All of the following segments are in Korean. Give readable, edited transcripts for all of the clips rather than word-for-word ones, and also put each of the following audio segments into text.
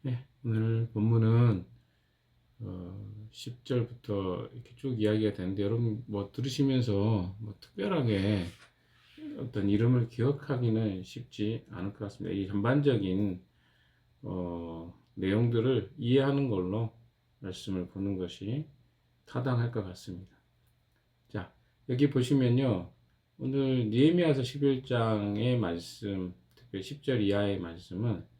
네, 오늘 본문은 10절부터 이렇게 쭉 이야기가 되는데 여러분 뭐 들으시면서 뭐 특별하게 어떤 이름을 기억하기는 쉽지 않을 것 같습니다. 이 전반적인 내용들을 이해하는 걸로 말씀을 보는 것이 타당할 것 같습니다. 자, 여기 보시면요. 오늘 느헤미야서 11장의 말씀, 특별히 10절 이하의 말씀은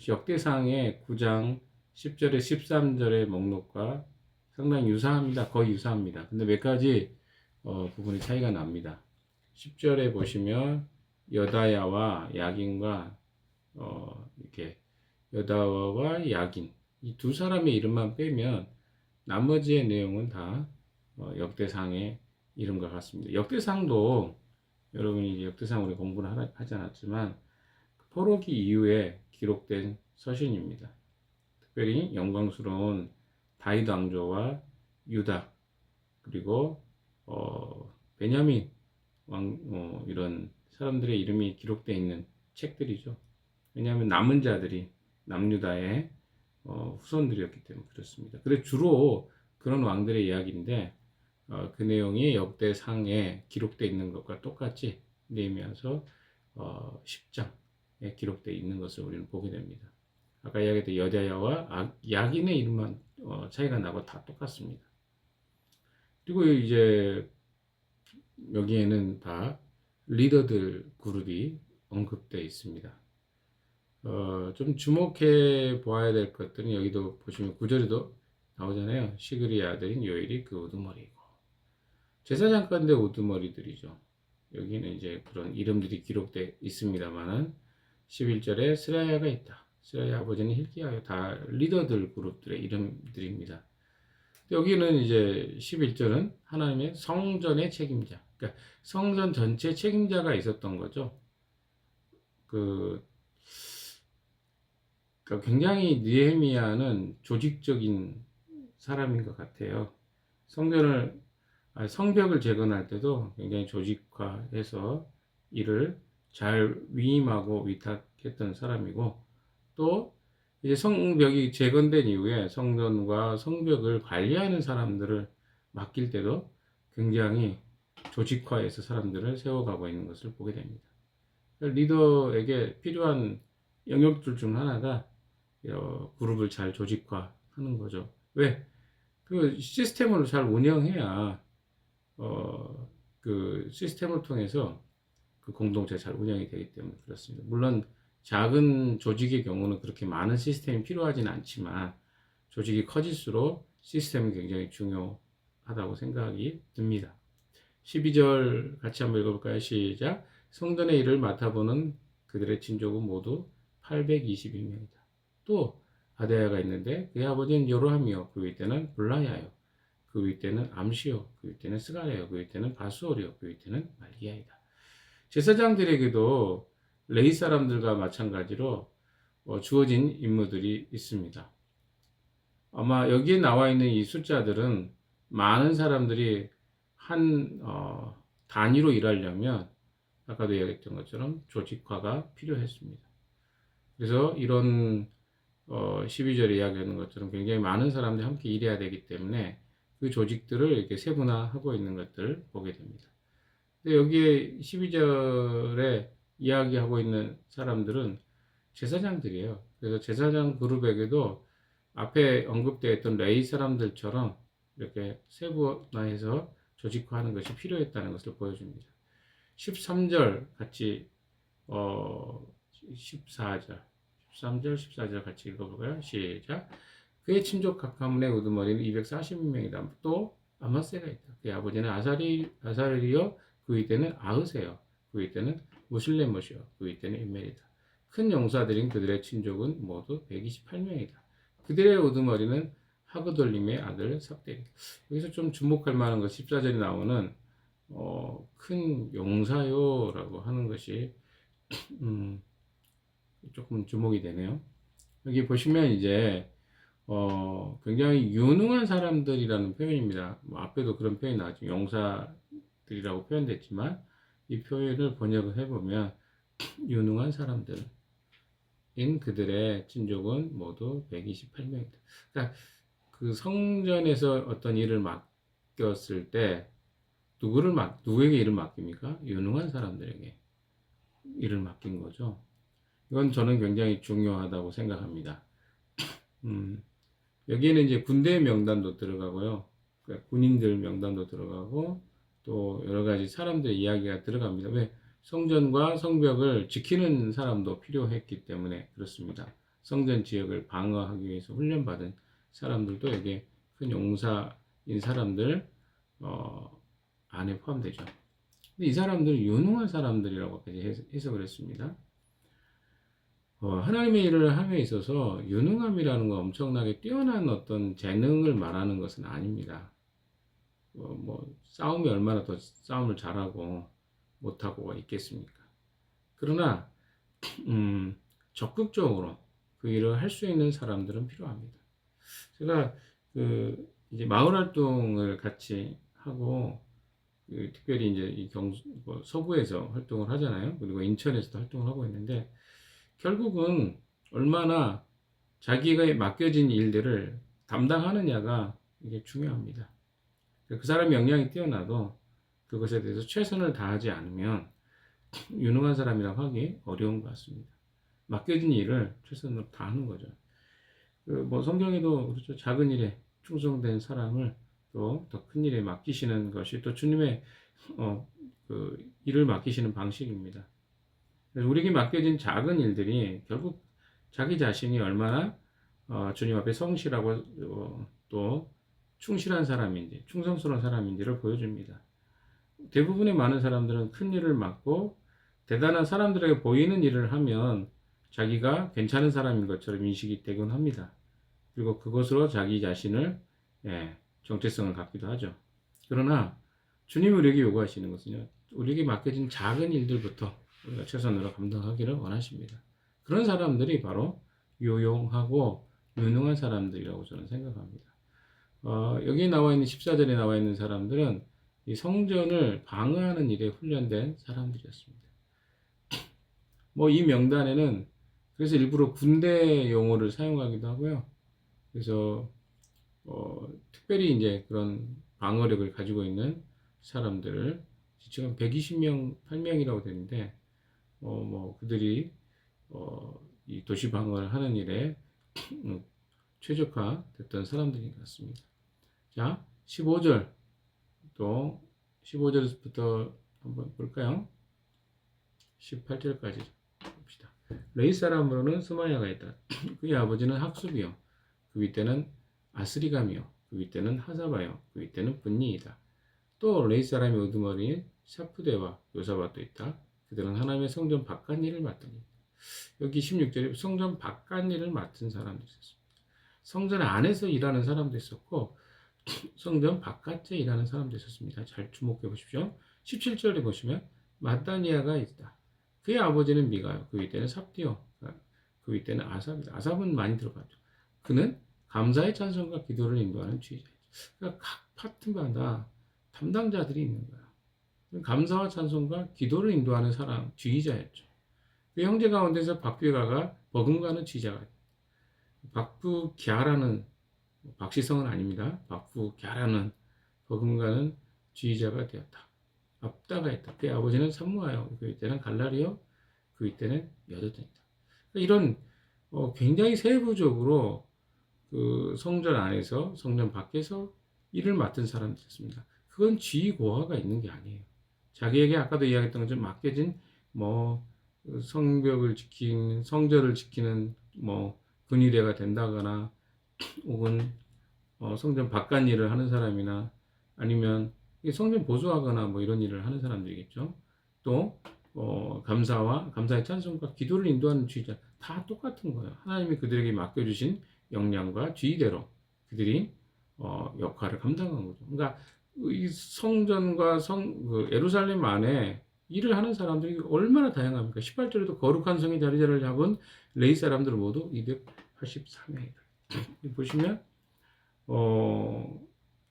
역대상의 9장 10절에 13절의 목록과 상당히 유사합니다. 거의 유사합니다. 근데 몇 가지 부분이 차이가 납니다. 10절에 보시면 여다야와 야긴과 이렇게 여다와와 야긴 이 두 사람의 이름만 빼면 나머지의 내용은 다 역대상의 이름과 같습니다. 역대상도 여러분이 이제 역대상 우리 공부를 하지 않았지만 포로기 이후에 기록된 서신입니다. 특별히 영광스러운 다윗 왕조와 유다 그리고 베냐민 왕 이런 사람들의 이름이 기록되어 있는 책들이죠. 왜냐하면 남은 자들이 남유다의 후손들이었기 때문에 그렇습니다. 그래서 주로 그런 왕들의 이야기인데 그 내용이 역대상에 기록되어 있는 것과 똑같이 느헤미야서 10장에 기록되어 있는 것을 우리는 보게 됩니다. 아까 이야기했던 여자야와 야긴의 이름만 차이가 나고 다 똑같습니다. 그리고 이제 여기에는 다 리더들 그룹이 언급되어 있습니다. 좀 주목해 보아야 될 것들은 여기도 보시면 구절에도 나오잖아요. 시그리의 아들인 요엘이 그 우두머리고 제사장간대 우두머리들이죠. 여기는 이제 그런 이름들이 기록되어 있습니다만은 11절에 스라야가 있다. 스라야 아버지는 hilki야요. 다 리더들 그룹들의 이름들입니다. 여기는 이제 11절은 하나님의 성전의 책임자. 그러니까 성전 전체 책임자가 있었던 거죠. 그러니까 굉장히 느헤미야는 조직적인 사람인 것 같아요. 성벽을 재건할 때도 굉장히 조직화해서 일을 잘 위임하고 위탁했던 사람이고 또 이제 성벽이 재건된 이후에 성전과 성벽을 관리하는 사람들을 맡길 때도 굉장히 조직화해서 사람들을 세워가고 있는 것을 보게 됩니다. 리더에게 필요한 영역들 중 하나가 그룹을 잘 조직화하는 거죠. 왜? 그 시스템을 잘 운영해야 그 시스템을 통해서 그 공동체가 잘 운영이 되기 때문에 그렇습니다. 물론 작은 조직의 경우는 그렇게 많은 시스템이 필요하지는 않지만 조직이 커질수록 시스템이 굉장히 중요하다고 생각이 듭니다. 12절 같이 한번 읽어볼까요? 시작. 성전의 일을 맡아보는 그들의 친족은 모두 822명이다. 또 아데야가 있는데 그의 아버지는 요로함이요 그 윗대는 블라야요 그 윗대는 암시요 그 윗대는 스가랴요 그 윗대는 바수올이요 그 윗대는 말기야이다. 제사장들에게도 레위 사람들과 마찬가지로 주어진 임무들이 있습니다. 아마 여기에 나와 있는 이 숫자들은 많은 사람들이 한 단위로 일하려면 아까도 이야기했던 것처럼 조직화가 필요했습니다. 그래서 이런 12절에 이야기하는 것처럼 굉장히 많은 사람들이 함께 일해야 되기 때문에 그 조직들을 이렇게 세분화하고 있는 것들을 보게 됩니다. 근데 여기에 12절에 이야기하고 있는 사람들은 제사장들이에요. 그래서 제사장 그룹에게도 앞에 언급되어 있던 레위 사람들처럼 이렇게 세분화해서 조직화하는 것이 필요했다는 것을 보여줍니다. 13절 같이 14절 13절 14절 같이 읽어볼까요? 시작. 그의 친족 각 가문의 우두머리는 240명이다. 또 아마세가 있다. 그의 아버지는 아사리요 그 이때는 아흐세요. 그 이때는 무슬레못이요. 그 이때는 인멜이다. 큰 용사들인 그들의 친족은 모두 128명이다. 그들의 우두머리는 하그돌림의 아들 삽데리. 여기서 좀 주목할 만한 것 14절에 나오는 큰 용사요라고 하는 것이 조금 주목이 되네요. 여기 보시면 이제 굉장히 유능한 사람들이라는 표현입니다. 뭐 앞에도 그런 표현이 나왔죠. 용사들이라고 표현됐지만 이 표현을 번역을 해보면 유능한 사람들. 인 그들의 친족은 모두 128명이다. 그러니까 그 성전에서 어떤 일을 맡겼을 때 누구에게 일을 맡깁니까? 유능한 사람들에게 일을 맡긴 거죠. 이건 저는 굉장히 중요하다고 생각합니다. 음, 여기에는 이제 군대 명단도 들어가고요. 그러니까 군인들 명단도 들어가고 또 여러 가지 사람들의 이야기가 들어갑니다. 왜? 성전과 성벽을 지키는 사람도 필요했기 때문에 그렇습니다. 성전 지역을 방어하기 위해서 훈련받은 사람들도 여기에 큰 용사인 사람들 안에 포함되죠. 근데 이 사람들은 유능한 사람들이라고까지 해석을 했습니다. 하나님의 일을 함에 있어서 유능함이라는 건 엄청나게 뛰어난 어떤 재능을 말하는 것은 아닙니다. 싸움이 얼마나 더 싸움을 잘하고 못하고가 있겠습니까? 그러나 적극적으로 그 일을 할 수 있는 사람들은 필요합니다. 제가 이제 마을 활동을 같이 하고 특별히 이제 서구에서 활동을 하잖아요. 그리고 인천에서도 활동을 하고 있는데 결국은 얼마나 자기가 맡겨진 일들을 담당하느냐가 이게 중요합니다. 그 사람의 역량이 뛰어나도 그것에 대해서 최선을 다하지 않으면 유능한 사람이라고 하기 어려운 것 같습니다. 맡겨진 일을 최선으로 다하는 거죠. 성경에도 그렇죠. 작은 일에 충성된 사람을 또 더 큰 일에 맡기시는 것이 또 주님의 일을 맡기시는 방식입니다. 그래서 우리에게 맡겨진 작은 일들이 결국 자기 자신이 얼마나 주님 앞에 성실하고 또 충실한 사람인지, 충성스러운 사람인지를 보여줍니다. 대부분의 많은 사람들은 큰 일을 맡고 대단한 사람들에게 보이는 일을 하면 자기가 괜찮은 사람인 것처럼 인식이 되곤 합니다. 그리고 그것으로 자기 자신을 정체성을 갖기도 하죠. 그러나 주님이 우리에게 요구하시는 것은요, 우리에게 맡겨진 작은 일들부터 우리가 최선으로 감당하기를 원하십니다. 그런 사람들이 바로 요용하고 유능한 사람들이라고 저는 생각합니다. 여기 나와 있는 14절에 나와 있는 사람들은 이 성전을 방어하는 일에 훈련된 사람들이었습니다. 이 명단에는 그래서 일부러 군대 용어를 사용하기도 하고요. 그래서 특별히 이제 그런 방어력을 가지고 있는 사람들을 지금 120명, 8명이라고 되는데 그들이 이 도시 방어를 하는 일에 최적화됐던 사람들인 것 같습니다. 자, 15절 또 15절부터 한번 볼까요? 18절까지 봅시다. 레이 사람으로는 스마야가 있다. 그의 아버지는 학습이요. 그 윗대는 아스리감이요. 그 윗대는 하사바요. 그 윗대는 분니이다. 또 레이 사람의 우두머리인 샤프데와 요사밭도 있다. 그들은 하나님의 성전 바깥 일을 맡더니 여기 16절에 성전 바깥 일을 맡은 사람도 있었습니다. 성전 안에서 일하는 사람도 있었고 성전 바깥에 일하는 사람도 있었습니다. 잘 주목해 보십시오. 17절에 보시면 마따니아가 있다. 그의 아버지는 미가요. 그 윗대는 삽디요. 그 윗대는 아삽이다. 아삽은 많이 들어봤죠. 그는 감사의 찬송과 기도를 인도하는 주의자이죠. 그러니까 각 파트마다 담당자들이 있는 거야. 감사와 찬송과 기도를 인도하는 사람, 지휘자였죠. 그 형제 가운데서 박비가가 버금가는 지휘자가 박부갸라는 박시성은 아닙니다. 박부갸라는 버금가는 지휘자가 되었다. 앞다가 있다. 그의 아버지는 산무하여 그 이때는 갈라리요 그 이때는 여도된이다. 이런 굉장히 세부적으로 그 성전 안에서 성전 밖에서 일을 맡은 사람들이었습니다. 그건 지휘고하가 있는 게 아니에요. 자기에게 아까도 이야기했던 것처럼 맡겨진 성벽을 지키는 성전을 지키는 군의대가 된다거나 혹은 성전 바깥 일을 하는 사람이나 아니면 성전 보수하거나 이런 일을 하는 사람들이겠죠. 또 감사의 찬송과 기도를 인도하는 지휘자 다 똑같은 거예요. 하나님이 그들에게 맡겨주신 역량과 지휘대로 그들이 역할을 감당한 거죠. 그러니까 이 성전과 예루살렘 안에 일을 하는 사람들이 얼마나 다양합니까? 18절에도 거룩한 성의 자리를 잡은 레위 사람들은 모두 284명이다. 보시면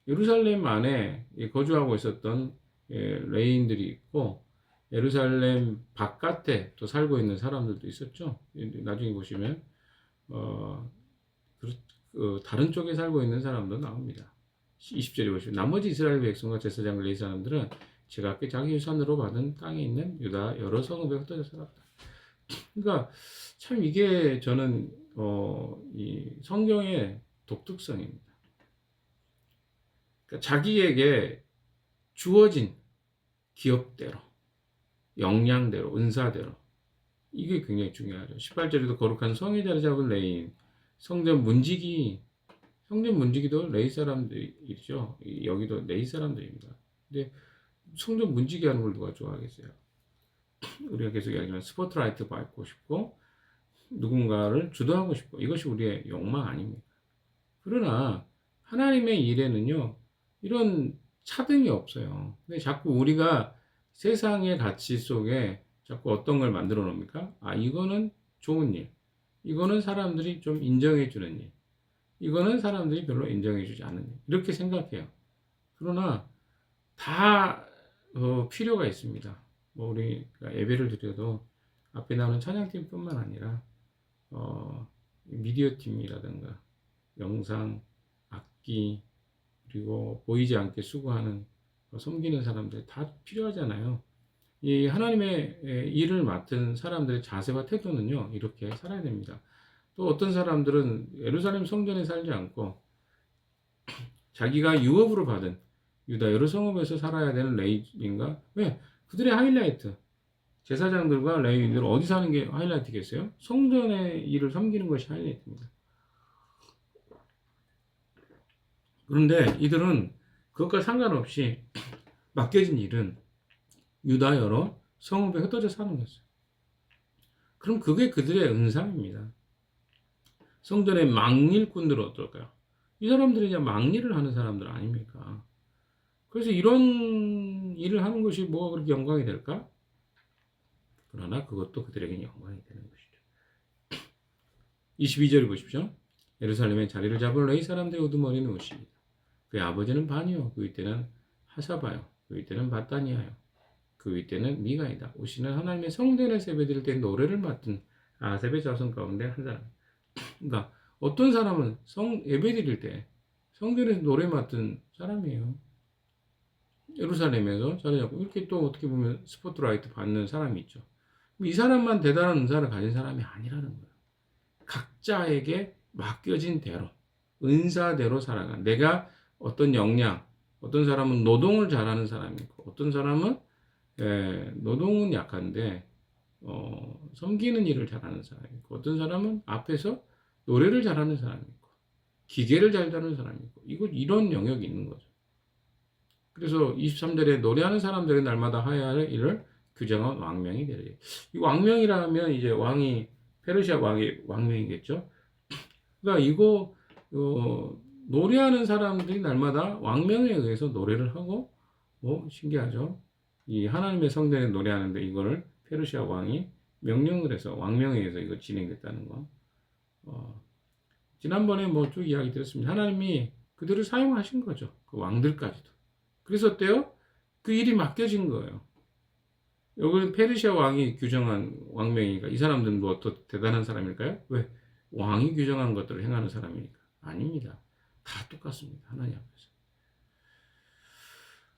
예루살렘 안에 거주하고 있었던 레위인들이 있고 예루살렘 바깥에 또 살고 있는 사람들도 있었죠. 나중에 보시면 어, 다른 쪽에 살고 있는 사람도 나옵니다. 20절에 보시면 나머지 이스라엘 백성과 제사장을 이 사람들은 제각기 자기 유산으로 받은 땅에 있는 유다 여러 성읍에 흩어져 살았다. 그러니까 참 이게 저는 이 성경의 독특성입니다. 그러니까 자기에게 주어진 기업대로, 역량대로, 은사대로 이게 굉장히 중요하죠. 18절에도 거룩한 성의 자리 잡은 레위인, 성전 문지기도 레위 사람들이죠. 여기도 레위 사람들입니다. 근데 성전 문지기 하는 걸 누가 좋아하겠어요? 우리가 계속 이야기하는 스포트라이트 받고 싶고 누군가를 주도하고 싶고 이것이 우리의 욕망 아닙니까? 그러나 하나님의 일에는요 이런 차등이 없어요. 근데 자꾸 우리가 세상의 가치 속에 자꾸 어떤 걸 만들어 놓습니까? 아, 이거는 좋은 일, 이거는 사람들이 좀 인정해 주는 일, 이거는 사람들이 별로 인정해 주지 않는 일, 이렇게 생각해요. 그러나 다 필요가 있습니다. 뭐 우리가 예배를 드려도 앞에 나오는 찬양팀뿐만 아니라 미디어 팀이라든가 영상, 악기, 그리고 보이지 않게 수고하는 섬기는 사람들 다 필요하잖아요. 이 하나님의 일을 맡은 사람들의 자세와 태도는요 이렇게 살아야 됩니다. 또 어떤 사람들은 예루살렘 성전에 살지 않고 자기가 유업으로 받은 유다 여러 성읍에서 살아야 되는 레위인가? 왜? 그들의 하이라이트 제사장들과 레위인들 어디 사는 게 하이라이트겠어요? 성전의 일을 섬기는 것이 하이라이트입니다. 그런데 이들은 그것과 상관없이 맡겨진 일은 유다 여러 성읍에 흩어져 사는 것이죠. 그럼 그게 그들의 은사입니다. 성전의 망일꾼들은 어떨까요? 이 사람들이 이제 망일을 하는 사람들 아닙니까? 그래서 이런 일을 하는 것이 뭐가 그렇게 영광이 될까? 그러나 그것도 그들에게 영광이 되는 것이죠. 22절을 보십시오. 예루살렘에 자리를 잡은 레위 사람들의 우두머리는 옷입니다. 그의 아버지는 바니요, 그 윗대는 하사바요, 그 윗대는 바다니아요, 그 윗대는 미가이다. 오시는 하나님의 성전에 세배드릴 때 노래를 맡은 아셉의 자손 가운데 한 사람. 그러니까 어떤 사람은 예배드릴 때 성전에서 노래 맡은 사람이에요. 예루살렘에서 자리 잡고 이렇게 또 어떻게 보면 스포트라이트 받는 사람이 있죠. 이 사람만 대단한 은사를 가진 사람이 아니라는 거예요. 각자에게 맡겨진 대로 은사대로 살아간 내가 어떤 역량, 어떤 사람은 노동을 잘하는 사람이 있고 어떤 사람은 노동은 약한데 섬기는 일을 잘하는 사람이 있고 어떤 사람은 앞에서 노래를 잘하는 사람이 있고 기계를 잘 다루는 사람이 있고 이런 영역이 있는 거죠. 그래서 23절에 노래하는 사람들의 날마다 하여야 할 일을 규정한 왕명이 되리니 이 왕명이라면 이제 왕이 페르시아 왕의 왕명이겠죠. 그러니까 이거 노래하는 사람들이 날마다 왕명에 의해서 노래를 하고 신기하죠. 이 하나님의 성전에 노래하는데 이거를 페르시아 왕이 명령을 해서 왕명에 의해서 이거 진행됐다는 거. 지난번에 뭐 쭉 이야기 드렸습니다. 하나님이 그들을 사용하신 거죠. 그 왕들까지도. 그래서 어때요? 그 일이 맡겨진 거예요. 여기는 페르시아 왕이 규정한 왕명이니까 이 사람들은 뭐 더 대단한 사람일까요? 왜? 왕이 규정한 것들을 행하는 사람이니까. 아닙니다. 다 똑같습니다. 하나님 앞에서.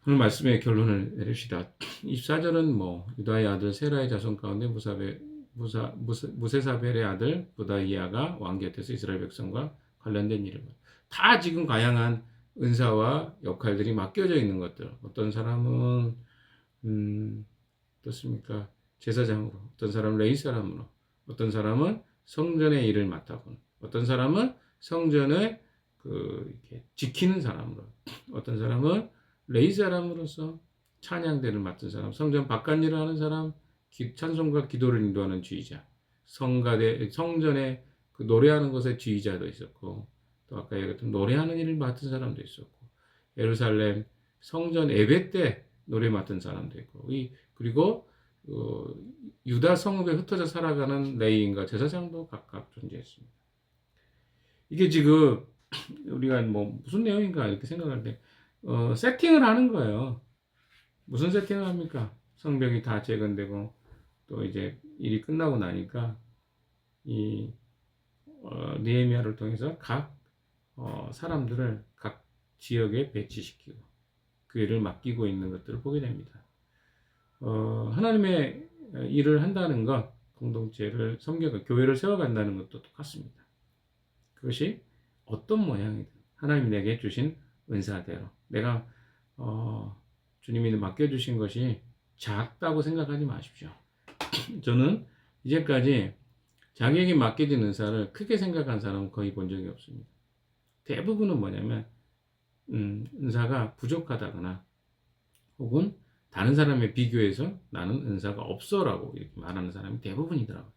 오늘 말씀의 결론을 내립시다. 24절은 뭐 유다의 아들 세라의 자손 가운데 무세사벨의 아들 부다이아가 왕 곁에서 이스라엘 백성과 관련된 일을 다 지금 다양한 은사와 역할들이 맡겨져 있는 것들. 어떤 사람은 어떻습니까? 제사장으로, 어떤 사람은 레위 사람으로, 어떤 사람은 성전의 일을 맡아보는, 어떤 사람은 성전을 이렇게 지키는 사람으로, 어떤 사람은 레위 사람으로서 찬양대를 맡은 사람, 성전 바깥 일을 하는 사람, 찬송과 기도를 인도하는 지휘자, 성전에 그 노래하는 것의 지휘자도 있었고, 또 아까 얘기했던 노래하는 일을 맡은 사람도 있었고, 예루살렘 성전 예배 때 노래 맡은 사람도 있고, 그리고 유다 성읍에 흩어져 살아가는 레위인과 제사장도 각각 존재했습니다. 이게 지금 우리가 뭐 무슨 내용인가 이렇게 생각할 때 세팅을 하는 거예요. 무슨 세팅을 합니까? 성벽이 다 재건되고 또 이제 일이 끝나고 나니까 이 느헤미야를 통해서 각 사람들을 각 지역에 배치시키고 그 일을 맡기고 있는 것들을 보게 됩니다. 하나님의 일을 한다는 것, 공동체를 섬겨가 교회를 세워간다는 것도 똑같습니다. 그것이 어떤 모양이든 하나님이 내게 주신 은사대로 내가 주님이 맡겨주신 것이 작다고 생각하지 마십시오. 저는 이제까지 자기에게 맡겨진 은사를 크게 생각한 사람은 거의 본 적이 없습니다. 대부분은 뭐냐면 은사가 부족하다거나 혹은 다른 사람에 비교해서 나는 은사가 없어라고 이렇게 말하는 사람이 대부분이더라고요.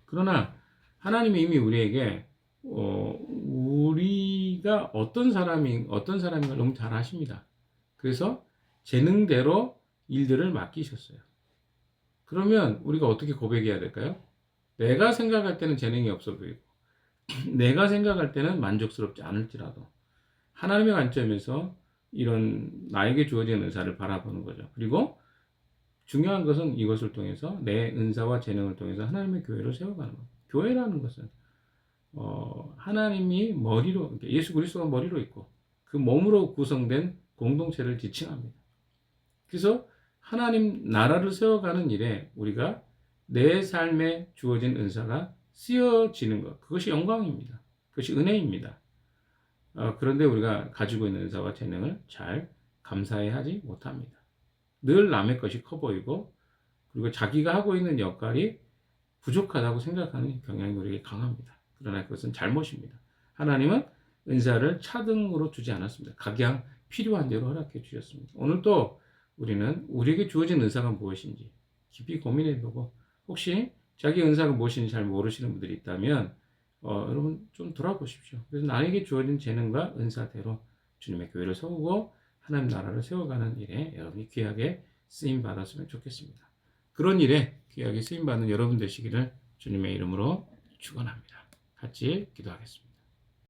그러나 하나님이 이미 우리에게 우리가 어떤 사람인가 너무 잘 아십니다. 그래서 재능대로 일들을 맡기셨어요. 그러면 우리가 어떻게 고백해야 될까요? 내가 생각할 때는 재능이 없어 보이고 내가 생각할 때는 만족스럽지 않을지라도 하나님의 관점에서 이런 나에게 주어진 은사를 바라보는 거죠. 그리고 중요한 것은 이것을 통해서 내 은사와 재능을 통해서 하나님의 교회를 세워가는 것. 교회라는 것은 하나님이 머리로, 예수 그리스도가 머리로 있고 그 몸으로 구성된 공동체를 지칭합니다. 그래서 하나님 나라를 세워가는 일에 우리가 내 삶에 주어진 은사가 쓰여지는 것, 그것이 영광입니다. 그것이 은혜입니다. 그런데 우리가 가지고 있는 은사와 재능을 잘 감사해 하지 못합니다. 늘 남의 것이 커 보이고 그리고 자기가 하고 있는 역할이 부족하다고 생각하는 경향이 우리에게 강합니다. 그러나 그것은 잘못입니다. 하나님은 은사를 차등으로 주지 않았습니다. 각양 필요한 대로 허락해 주셨습니다. 오늘 또 우리는 우리에게 주어진 은사가 무엇인지 깊이 고민해보고 혹시 자기 은사가 무엇인지 잘 모르시는 분들이 있다면 여러분 좀 돌아보십시오. 그래서 나에게 주어진 재능과 은사대로 주님의 교회를 세우고 하나님 나라를 세워가는 일에 여러분이 귀하게 쓰임 받았으면 좋겠습니다. 그런 일에 귀하게 쓰임 받는 여러분 되시기를 주님의 이름으로 축원합니다. 같이 기도하겠습니다.